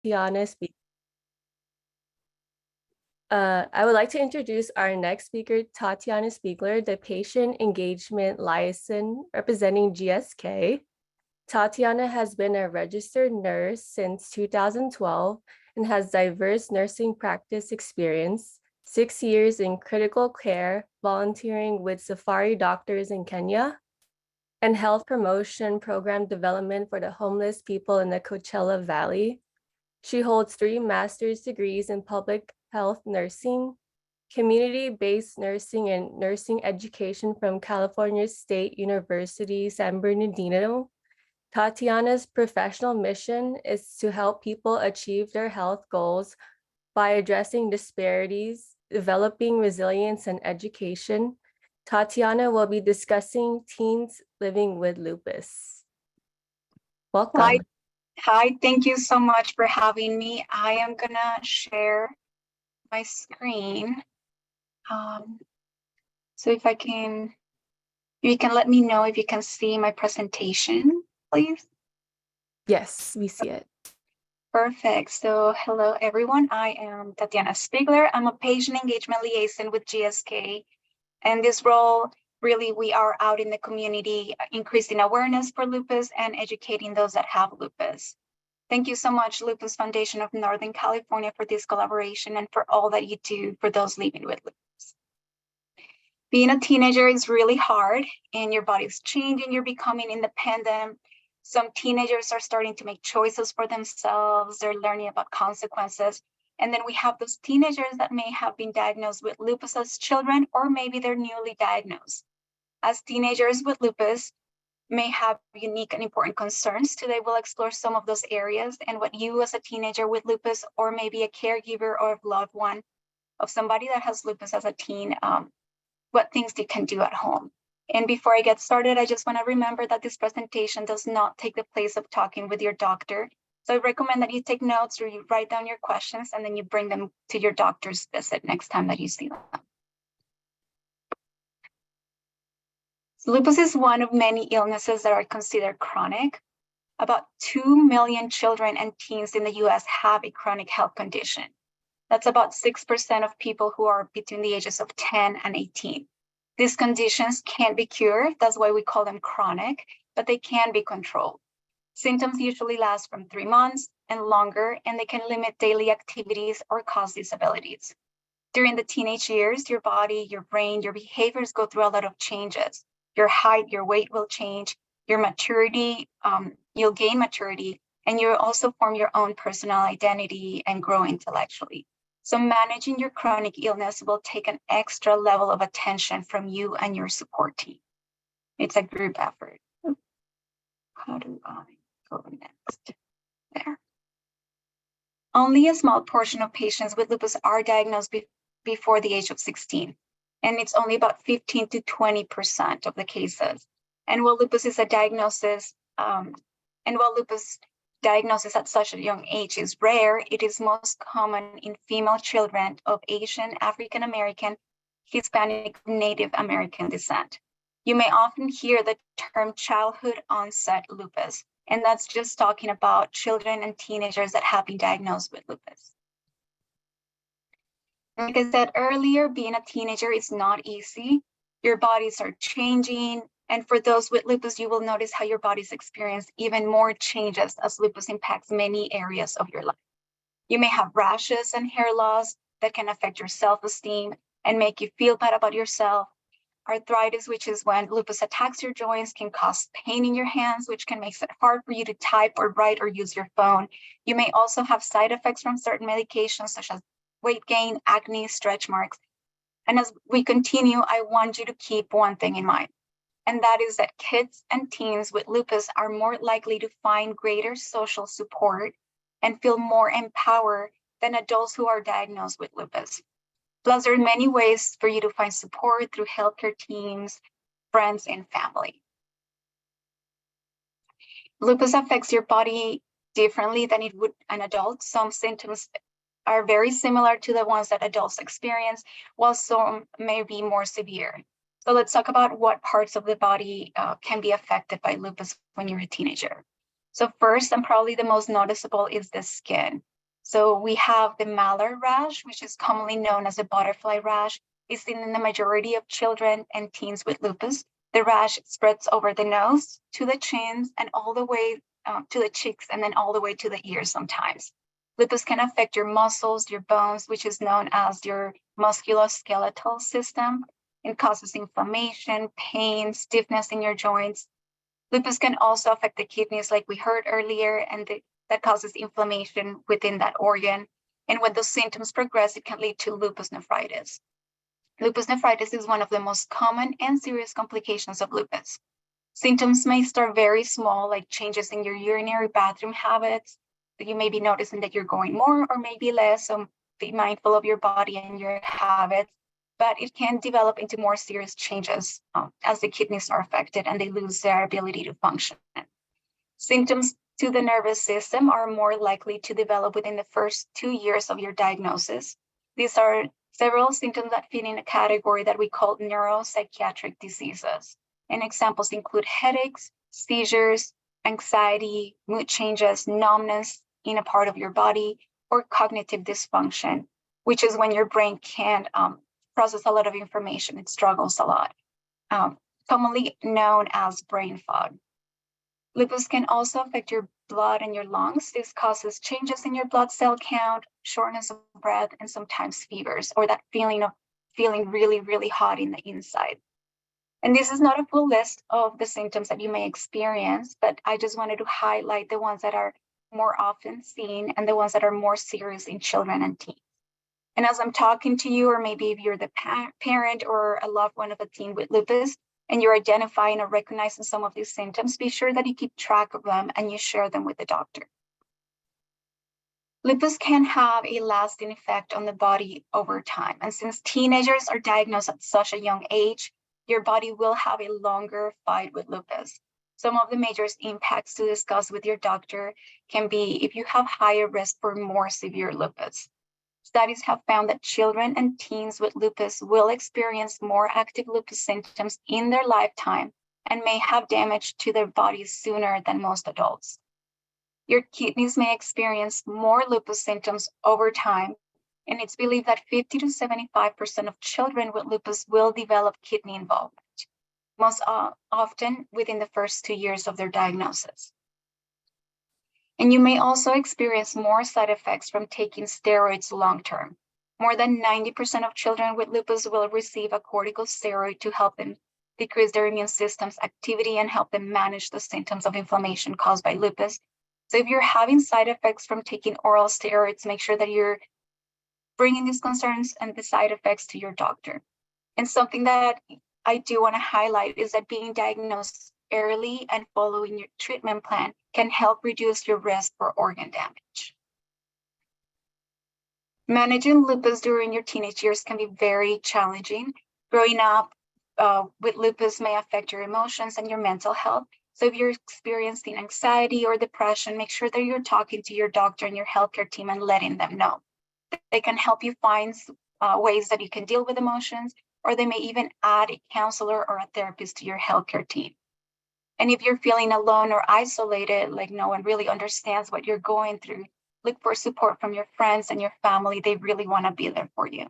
Tatiana Spiegler. I would like to introduce our next speaker, Tatiana Spiegler, the Patient Engagement Liaison representing GSK. Tatiana has been a registered nurse since 2012 and has diverse nursing practice experience, 6 years in critical care, volunteering with Safari Doctors in Kenya, and health promotion program development for the homeless people in the Coachella Valley. She holds 3 master's degrees in public health nursing, community-based nursing, and nursing education from California State University, San Bernardino. Tatiana's professional mission is to help people achieve their health goals by addressing disparities, developing resilience, and education. Tatiana will be discussing teens living with lupus. Welcome. Hi, thank you so much for having me. I am gonna share my screen. So if you can let me know if you can see my presentation, please. Yes, we see it. Perfect. So hello, everyone. I am Tatiana Spiegler. I'm a patient engagement liaison with GSK. And this role, really, we are out in the community, increasing awareness for lupus and educating those that have lupus. Thank you so much, Lupus Foundation of Northern California, for this collaboration and for all that you do for those living with lupus. Being a teenager is really hard, and your body's changing, you're becoming independent. Some teenagers are starting to make choices for themselves, they're learning about consequences. And then we have those teenagers that may have been diagnosed with lupus as children, or maybe they're newly diagnosed. As teenagers with lupus may have unique and important concerns. Today, we'll explore some of those areas and what you as a teenager with lupus, or maybe a caregiver or a loved one of somebody that has lupus as a teen, what things they can do at home. And before I get started, I just want to remember that this presentation does not take the place of talking with your doctor. So I recommend that you take notes or you write down your questions and then you bring them to your doctor's visit next time that you see them. So lupus is one of many illnesses that are considered chronic. About 2 million children and teens in the US have a chronic health condition. That's about 6% of people who are between the ages of 10 and 18. These conditions can't be cured, that's why we call them chronic, but they can be controlled. Symptoms usually last from 3 months and longer, and they can limit daily activities or cause disabilities. During the teenage years, your body, your brain, your behaviors go through a lot of changes. Your height, your weight will change, your maturity, you'll gain maturity, and you'll also form your own personal identity and grow intellectually. So managing your chronic illness will take an extra level of attention from you and your support team. It's a group effort. How do I go next? There. Only a small portion of patients with lupus are diagnosed before the age of 16. And it's only about 15 to 20% of the cases. And while lupus is a diagnosis, lupus diagnosis at such a young age is rare, it is most common in female children of Asian, African American, Hispanic, Native American descent. You may often hear the term childhood onset lupus, and that's just talking about children and teenagers that have been diagnosed with lupus. Like I said earlier, being a teenager is not easy. Your bodies are changing. And for those with lupus, you will notice how your bodies experience even more changes as lupus impacts many areas of your life. You may have rashes and hair loss that can affect your self-esteem and make you feel bad about yourself. Arthritis, which is when lupus attacks your joints, can cause pain in your hands, which can make it hard for you to type or write or use your phone. You may also have side effects from certain medications, such as weight gain, acne, stretch marks. And as we continue, I want you to keep one thing in mind, and that is that kids and teens with lupus are more likely to find greater social support and feel more empowered than adults who are diagnosed with lupus. Plus, there are many ways for you to find support through healthcare teams, friends, and family. Lupus affects your body differently than it would an adult. Some symptoms are very similar to the ones that adults experience, while some may be more severe. So let's talk about what parts of the body can be affected by lupus when you're a teenager. So first, and probably the most noticeable, is the skin. So we have the malar rash, which is commonly known as a butterfly rash. It's seen in the majority of children and teens with lupus. The rash spreads over the nose, to the chins, and all the way to the cheeks, and then all the way to the ears sometimes. Lupus can affect your muscles, your bones, which is known as your musculoskeletal system. It causes inflammation, pain, stiffness in your joints. Lupus can also affect the kidneys, like we heard earlier, and that causes inflammation within that organ. And when those symptoms progress, it can lead to lupus nephritis. Lupus nephritis is one of the most common and serious complications of lupus. Symptoms may start very small, like changes in your urinary bathroom habits. You may be noticing that you're going more or maybe less, so be mindful of your body and your habits. But it can develop into more serious changes as the kidneys are affected and they lose their ability to function. Symptoms to the nervous system are more likely to develop within the first 2 years of your diagnosis. These are several symptoms that fit in a category that we call neuropsychiatric diseases. And examples include headaches, seizures, anxiety, mood changes, numbness in a part of your body, or cognitive dysfunction, which is when your brain can't process a lot of information. It struggles a lot, commonly known as brain fog. Lupus can also affect your blood and your lungs. This causes changes in your blood cell count, shortness of breath, and sometimes fevers, or that feeling of feeling really, really hot in the inside. And this is not a full list of the symptoms that you may experience, but I just wanted to highlight the ones that are more often seen and the ones that are more serious in children and teens. And as I'm talking to you, or maybe if you're the parent or a loved one of a teen with lupus, and you're identifying or recognizing some of these symptoms, be sure that you keep track of them and you share them with the doctor. Lupus can have a lasting effect on the body over time. And since teenagers are diagnosed at such a young age, your body will have a longer fight with lupus. Some of the major impacts to discuss with your doctor can be if you have higher risk for more severe lupus. Studies have found that children and teens with lupus will experience more active lupus symptoms in their lifetime and may have damage to their bodies sooner than most adults. Your kidneys may experience more lupus symptoms over time, and it's believed that 50 to 75% of children with lupus will develop kidney involvement, most often within the first 2 years of their diagnosis. And you may also experience more side effects from taking steroids long-term. More than 90% of children with lupus will receive a corticosteroid to help them decrease their immune system's activity and help them manage the symptoms of inflammation caused by lupus. So if you're having side effects from taking oral steroids, make sure that you're bringing these concerns and the side effects to your doctor. And something that I do want to highlight is that being diagnosed early and following your treatment plan can help reduce your risk for organ damage. Managing lupus during your teenage years can be very challenging. Growing up with lupus may affect your emotions and your mental health. So if you're experiencing anxiety or depression, make sure that you're talking to your doctor and your healthcare team and letting them know. They can help you find ways that you can deal with emotions, or they may even add a counselor or a therapist to your healthcare team. And if you're feeling alone or isolated, like no one really understands what you're going through, look for support from your friends and your family. They really want to be there for you.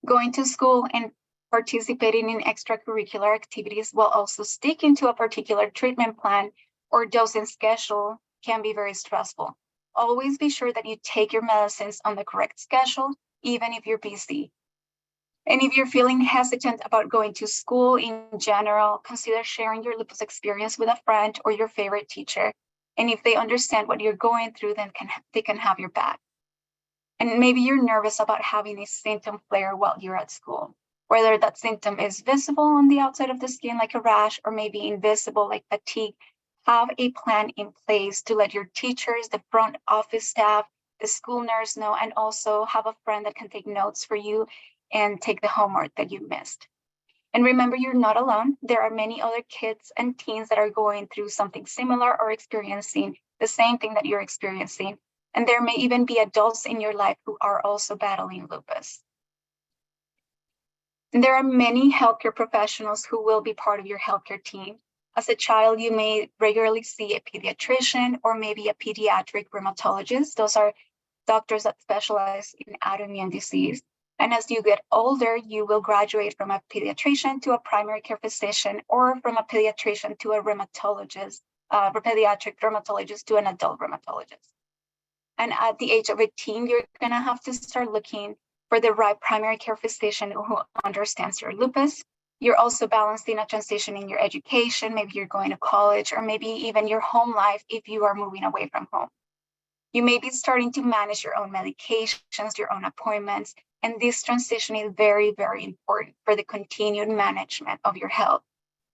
Going to school and participating in extracurricular activities while also sticking to a particular treatment plan or dosing schedule can be very stressful. Always be sure that you take your medicines on the correct schedule, even if you're busy. And if you're feeling hesitant about going to school in general, consider sharing your lupus experience with a friend or your favorite teacher. And if they understand what you're going through, then they can have your back. And maybe you're nervous about having a symptom flare while you're at school, whether that symptom is visible on the outside of the skin like a rash, or maybe invisible like fatigue. Have a plan in place to let your teachers, the front office staff, the school nurse know, and also have a friend that can take notes for you and take the homework that you missed. And remember, you're not alone. There are many other kids and teens that are going through something similar or experiencing the same thing that you're experiencing. And there may even be adults in your life who are also battling lupus. And there are many healthcare professionals who will be part of your healthcare team. As a child, you may regularly see a pediatrician or maybe a pediatric rheumatologist. Those are doctors that specialize in autoimmune disease. And as you get older, you will graduate from a pediatrician to a primary care physician, or from a pediatrician to a rheumatologist, a pediatric rheumatologist to an adult rheumatologist. And at the age of 18, you're gonna have to start looking for the right primary care physician who understands your lupus. You're also balancing a transition in your education. Maybe you're going to college, or maybe even your home life if you are moving away from home. You may be starting to manage your own medications, your own appointments, and this transition is very, very important for the continued management of your health.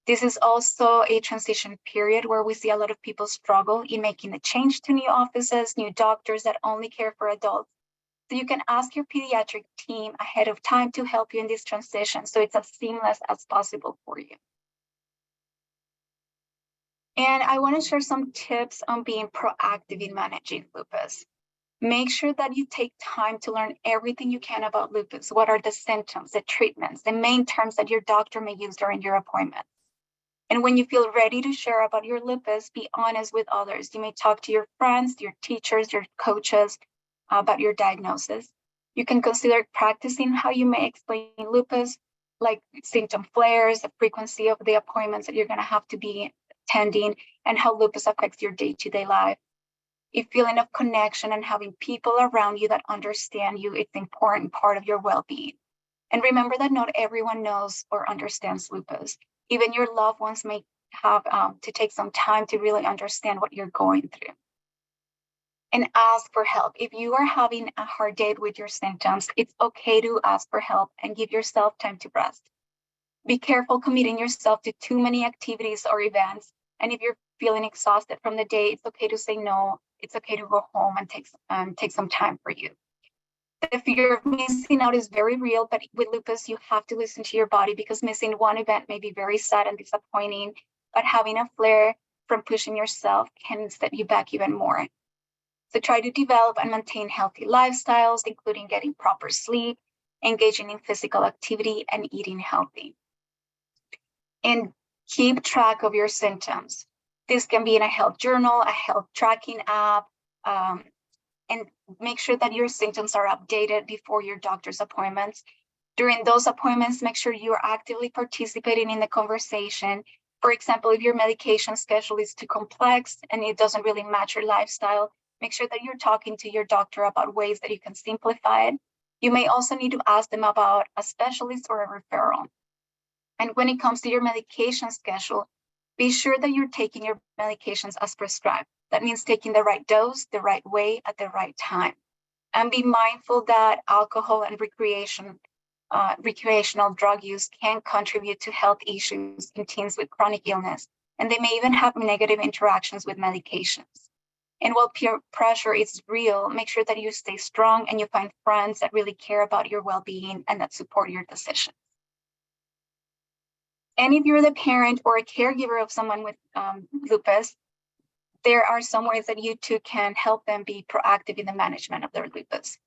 This is also a transition period where we see a lot of people struggle in making the change to new offices, new doctors that only care for adults. So you can ask your pediatric team ahead of time to help you in this transition, so it's as seamless as possible for you. And I want to share some tips on being proactive in managing lupus. Make sure that you take time to learn everything you can about lupus. What are the symptoms, the treatments, the main terms that your doctor may use during your appointment? And when you feel ready to share about your lupus, be honest with others. You may talk to your friends, your teachers, your coaches about your diagnosis. You can consider practicing how you may explain lupus, like symptom flares, the frequency of the appointments that you're going to have to be attending, and how lupus affects your day-to-day life. A feeling of connection and having people around you that understand you, it's an important part of your well-being. And remember that not everyone knows or understands lupus. Even your loved ones may have to take some time to really understand what you're going through. And ask for help. If you are having a hard day with your symptoms, it's okay to ask for help and give yourself time to rest. Be careful committing yourself to too many activities or events. And if you're feeling exhausted from the day, it's okay to say no. It's okay to go home and take some time for you. The fear of missing out is very real, but with lupus, you have to listen to your body, because missing one event may be very sad and disappointing, but having a flare from pushing yourself can set you back even more. So try to develop and maintain healthy lifestyles, including getting proper sleep, engaging in physical activity, and eating healthy. And keep track of your symptoms. This can be in a health journal, a health tracking app, and make sure that your symptoms are updated before your doctor's appointments. During those appointments, make sure you are actively participating in the conversation. For example, if your medication schedule is too complex and it doesn't really match your lifestyle, make sure that you're talking to your doctor about ways that you can simplify it. You may also need to ask them about a specialist or a referral. And when it comes to your medication schedule, be sure that you're taking your medications as prescribed. That means taking the right dose, the right way, at the right time. And be mindful that alcohol and recreational drug use can contribute to health issues in teens with chronic illness, and they may even have negative interactions with medications. And while peer pressure is real, make sure that you stay strong and you find friends that really care about your well-being and that support your decisions. And if you're the parent or a caregiver of someone with lupus, there are some ways that you too can help them be proactive in the management of their lupus.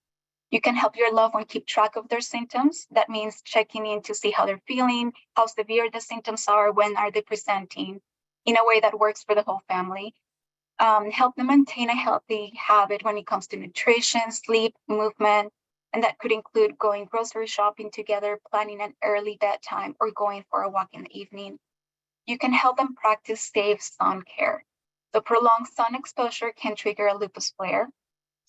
You can help your loved one keep track of their symptoms. That means checking in to see how they're feeling, how severe the symptoms are, when are they presenting, in a way that works for the whole family. Help them maintain a healthy habit when it comes to nutrition, sleep, movement, and that could include going grocery shopping together, planning an early bedtime, or going for a walk in the evening. You can help them practice safe sun care. The prolonged sun exposure can trigger a lupus flare.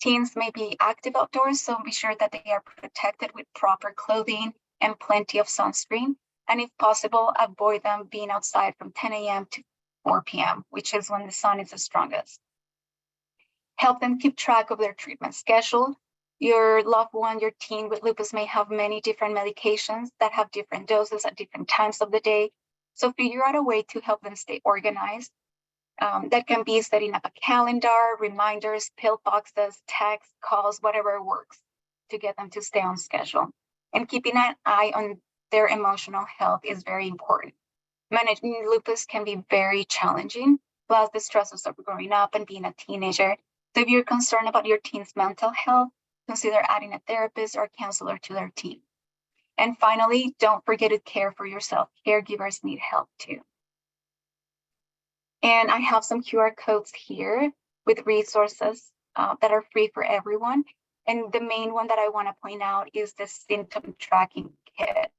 Teens may be active outdoors, so be sure that they are protected with proper clothing and plenty of sunscreen. And if possible, avoid them being outside from 10 a.m. to 4 p.m., which is when the sun is the strongest. Help them keep track of their treatment schedule. Your loved one, your teen with lupus may have many different medications that have different doses at different times of the day. So figure out a way to help them stay organized. That can be setting up a calendar, reminders, pill boxes, texts, calls, whatever works to get them to stay on schedule. And keeping an eye on their emotional health is very important. Managing lupus can be very challenging, plus the stresses of growing up and being a teenager. So if you're concerned about your teen's mental health, consider adding a therapist or a counselor to their team. And finally, don't forget to care for yourself. Caregivers need help too. And I have some QR codes here with resources that are free for everyone. And the main one that I want to point out is the symptom tracking kit.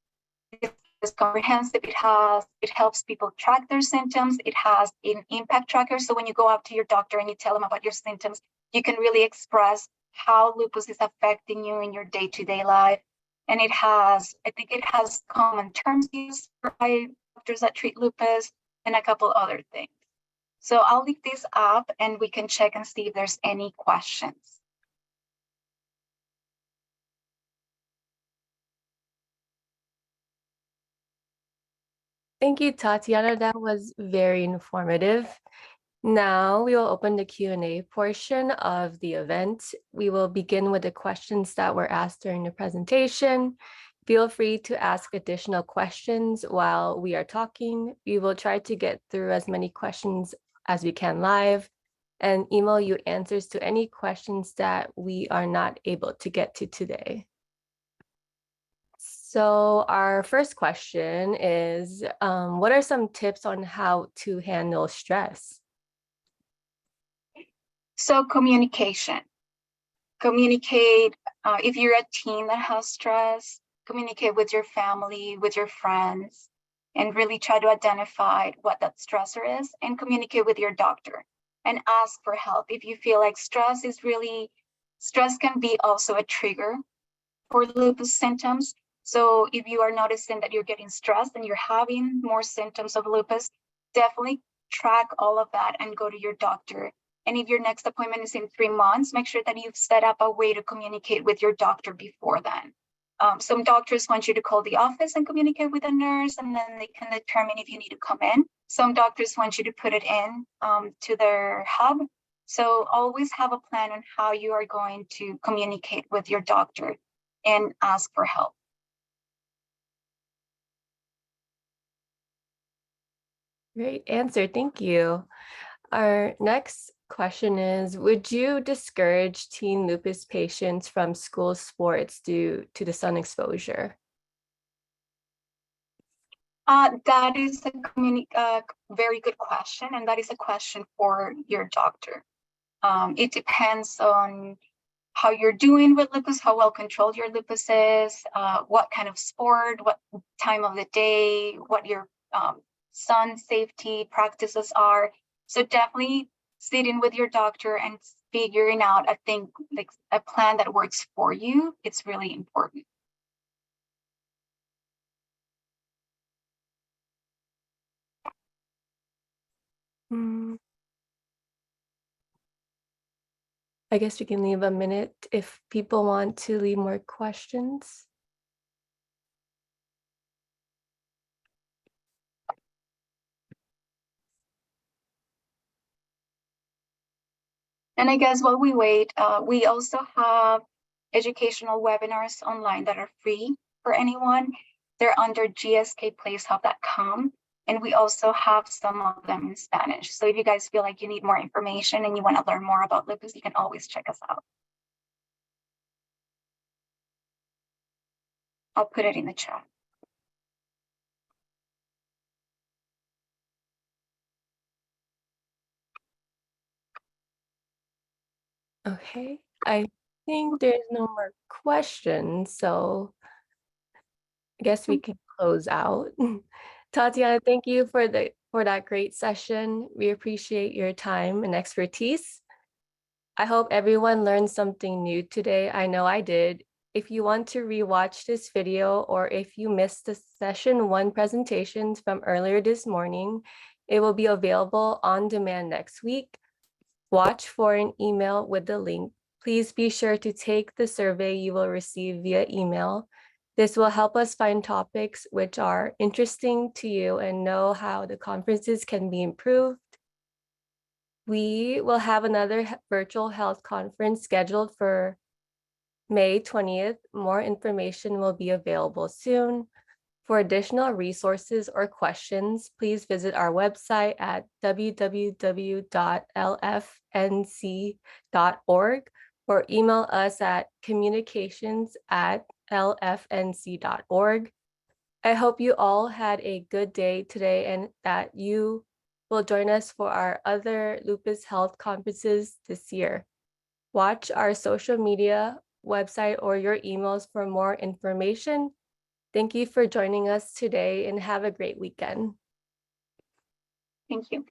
It's comprehensive. It helps people track their symptoms. It has an impact tracker. So when you go up to your doctor and you tell them about your symptoms, you can really express how lupus is affecting you in your day-to-day life. And I think it has common terms used by doctors that treat lupus and a couple other things. So I'll leave this up and we can check and see if there's any questions. Thank you, Tatiana. That was very informative. Now we will open the Q&A portion of the event. We will begin with the questions that were asked during the presentation. Feel free to ask additional questions while we are talking. We will try to get through as many questions as we can live and email you answers to any questions that we are not able to get to today. So our first question is, what are some tips on how to handle stress? So communication. Communicate, if you're a teen that has stress, communicate with your family, with your friends, and really try to identify what that stressor is and communicate with your doctor and ask for help. If you feel like stress can be also a trigger for lupus symptoms. So if you are noticing that you're getting stressed and you're having more symptoms of lupus, definitely track all of that and go to your doctor. And if your next appointment is in 3 months, make sure that you've set up a way to communicate with your doctor before then. Some doctors want you to call the office and communicate with a nurse, and then they can determine if you need to come in. Some doctors want you to put it in to their hub. So always have a plan on how you are going to communicate with your doctor and ask for help. Great answer, thank you. Our next question is, would you discourage teen lupus patients from school sports due to the sun exposure? That is a very good question, and that is a question for your doctor. It depends on how you're doing with lupus, how well controlled your lupus is, what kind of sport, what time of the day, what your sun safety practices are. So definitely sitting with your doctor and figuring out, I think, like a plan that works for you. It's really important. I guess we can leave a minute if people want to leave more questions. And I guess while we wait, we also have educational webinars online that are free for anyone. They're under gskplayshub.com. And we also have some of them in Spanish. So if you guys feel like you need more information and you want to learn more about lupus, you can always check us out. I'll put it in the chat. Okay, I think there's no more questions, so I guess we can close out. Tatiana, thank you for that great session. We appreciate your time and expertise. I hope everyone learned something new today. I know I did. If you want to rewatch this video, or if you missed the session 1 presentations from earlier this morning, it will be available on demand next week. Watch for an email with the link. Please be sure to take the survey you will receive via email. This will help us find topics which are interesting to you and know how the conferences can be improved. We will have another virtual health conference scheduled for May 20th. More information will be available soon. For additional resources or questions, please visit our website at www.lfnc.org or email us at communications@lfnc.org. I hope you all had a good day today and that you will join us for our other lupus health conferences this year. Watch our social media website or your emails for more information. Thank you for joining us today and have a great weekend. Thank you.